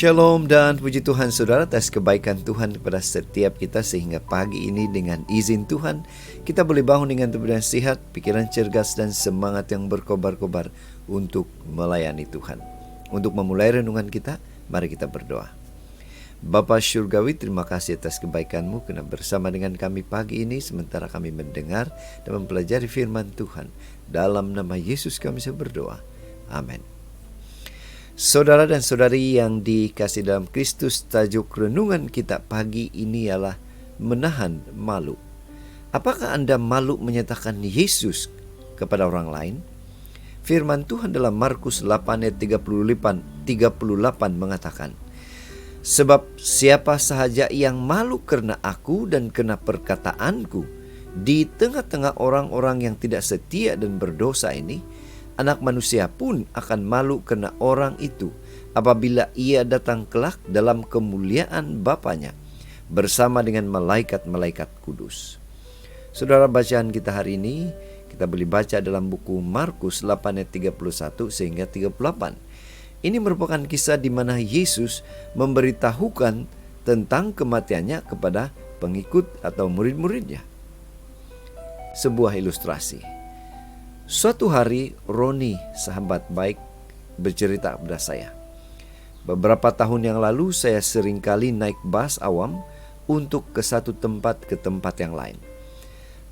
Shalom dan puji Tuhan saudara atas kebaikan Tuhan kepada setiap kita sehingga pagi ini dengan izin Tuhan kita boleh bangun dengan tubuh dan sehat, pikiran cergas dan semangat yang berkobar-kobar untuk melayani Tuhan. Untuk memulai renungan kita, mari kita berdoa. Bapa Syurgawi, terima kasih atas kebaikan-Mu karena bersama dengan kami pagi ini sementara kami mendengar dan mempelajari firman Tuhan. Dalam nama Yesus kami berdoa. Amin. Saudara dan saudari yang dikasihi dalam Kristus, tajuk renungan kita pagi ini ialah menahan malu. Apakah Anda malu menyatakan Yesus kepada orang lain? Firman Tuhan dalam Markus 8 ayat 38 mengatakan, sebab siapa sahaja yang malu karena aku dan karena perkataanku di tengah-tengah orang-orang yang tidak setia dan berdosa ini, Anak manusia pun akan malu karena orang itu apabila ia datang kelak dalam kemuliaan Bapanya bersama dengan malaikat-malaikat kudus. Saudara, bacaan kita hari ini kita boleh baca dalam buku Markus 8 ayat 31 sehingga 38. Ini merupakan kisah di mana Yesus memberitahukan tentang kematiannya kepada pengikut atau murid-muridnya. Sebuah ilustrasi. Suatu hari Roni, sahabat baik, bercerita kepada saya. Beberapa tahun yang lalu saya seringkali naik bus awam untuk ke satu tempat ke tempat yang lain.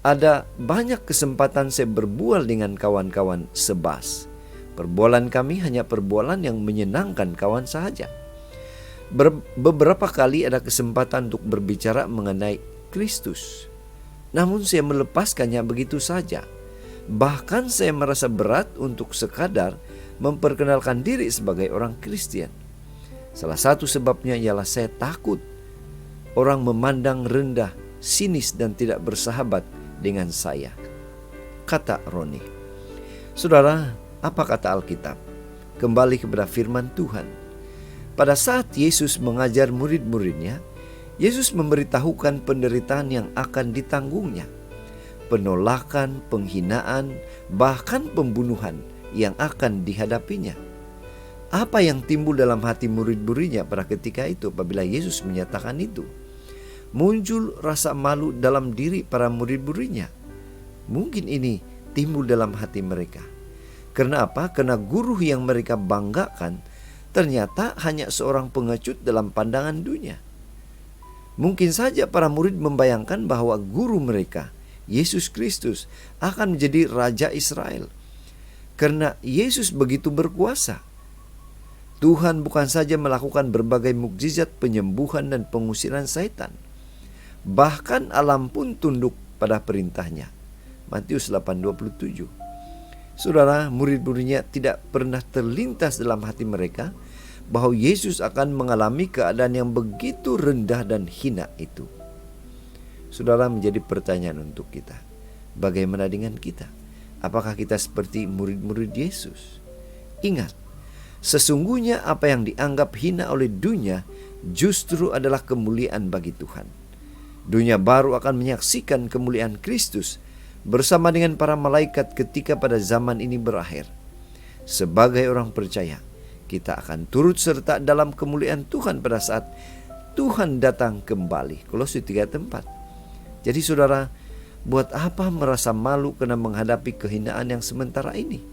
Ada banyak kesempatan saya berbual dengan kawan-kawan sebas. Perbualan kami hanya perbualan yang menyenangkan kawan sahaja. Beberapa kali ada kesempatan untuk berbicara mengenai Kristus. Namun saya melepaskannya begitu saja. Bahkan saya merasa berat untuk sekadar memperkenalkan diri sebagai orang Kristen. Salah satu sebabnya ialah saya takut orang memandang rendah, sinis dan tidak bersahabat dengan saya, kata Roni. Saudara, apa kata Alkitab? Kembali kepada firman Tuhan. Pada saat Yesus mengajar murid-muridnya, Yesus memberitahukan penderitaan yang akan ditanggungnya. Penolakan, penghinaan, bahkan pembunuhan yang akan dihadapinya. Apa yang timbul dalam hati murid-muridnya pada ketika itu apabila Yesus menyatakan itu? Muncul rasa malu dalam diri para murid-muridnya. Mungkin ini timbul dalam hati mereka. Karena apa? Karena guru yang mereka banggakan ternyata hanya seorang pengecut dalam pandangan dunia. Mungkin saja para murid membayangkan bahwa guru mereka, Yesus Kristus, akan menjadi Raja Israel. Karena Yesus begitu berkuasa. Tuhan bukan saja melakukan berbagai mukjizat penyembuhan dan pengusiran setan. Bahkan alam pun tunduk pada perintahnya. Matius 8:27. Saudara, murid-muridnya tidak pernah terlintas dalam hati mereka bahwa Yesus akan mengalami keadaan yang begitu rendah dan hina itu. Saudara, menjadi pertanyaan untuk kita. Bagaimana dengan kita? Apakah kita seperti murid-murid Yesus? Ingat, sesungguhnya apa yang dianggap hina oleh dunia justru adalah kemuliaan bagi Tuhan. Dunia baru akan menyaksikan kemuliaan Kristus bersama dengan para malaikat ketika pada zaman ini berakhir. Sebagai orang percaya, kita akan turut serta dalam kemuliaan Tuhan pada saat Tuhan datang kembali. Kolose 3:4. Jadi saudara, buat apa merasa malu karena menghadapi kehinaan yang sementara ini?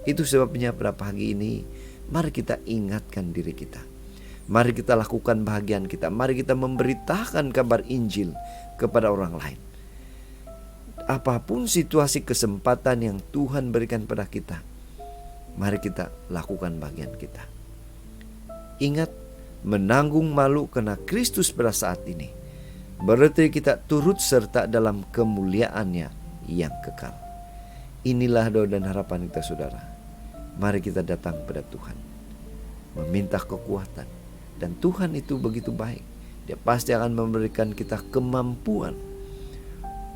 Itu sebabnya pada pagi ini, mari kita ingatkan diri kita. Mari kita lakukan bahagian kita. Mari kita memberitakan kabar Injil kepada orang lain. Apapun situasi kesempatan yang Tuhan berikan pada kita, mari kita lakukan bagian kita. Ingat, menanggung malu karena Kristus pada saat ini berarti kita turut serta dalam kemuliaannya yang kekal. Inilah doa dan harapan kita, saudara. Mari kita datang pada Tuhan, meminta kekuatan. Dan Tuhan itu begitu baik. Dia pasti akan memberikan kita kemampuan.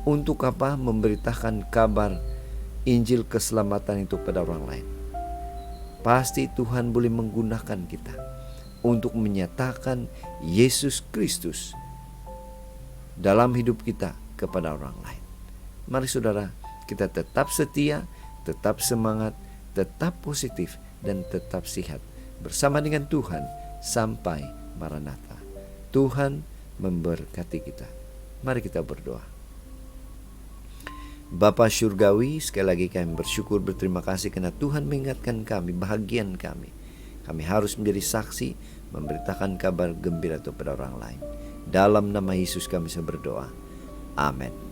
Untuk apa? Memberitakan kabar Injil keselamatan itu pada orang lain. Pasti Tuhan boleh menggunakan kita untuk menyatakan Yesus Kristus dalam hidup kita kepada orang lain. Mari saudara, kita tetap setia, tetap semangat, tetap positif, dan tetap sehat bersama dengan Tuhan sampai Maranatha. Tuhan memberkati kita. Mari kita berdoa. Bapa Surgawi, sekali lagi kami bersyukur, berterima kasih karena Tuhan mengingatkan kami, bahagian kami. Kami harus menjadi saksi, memberitakan kabar gembira kepada orang lain. Dalam nama Yesus kami berdoa. Amin.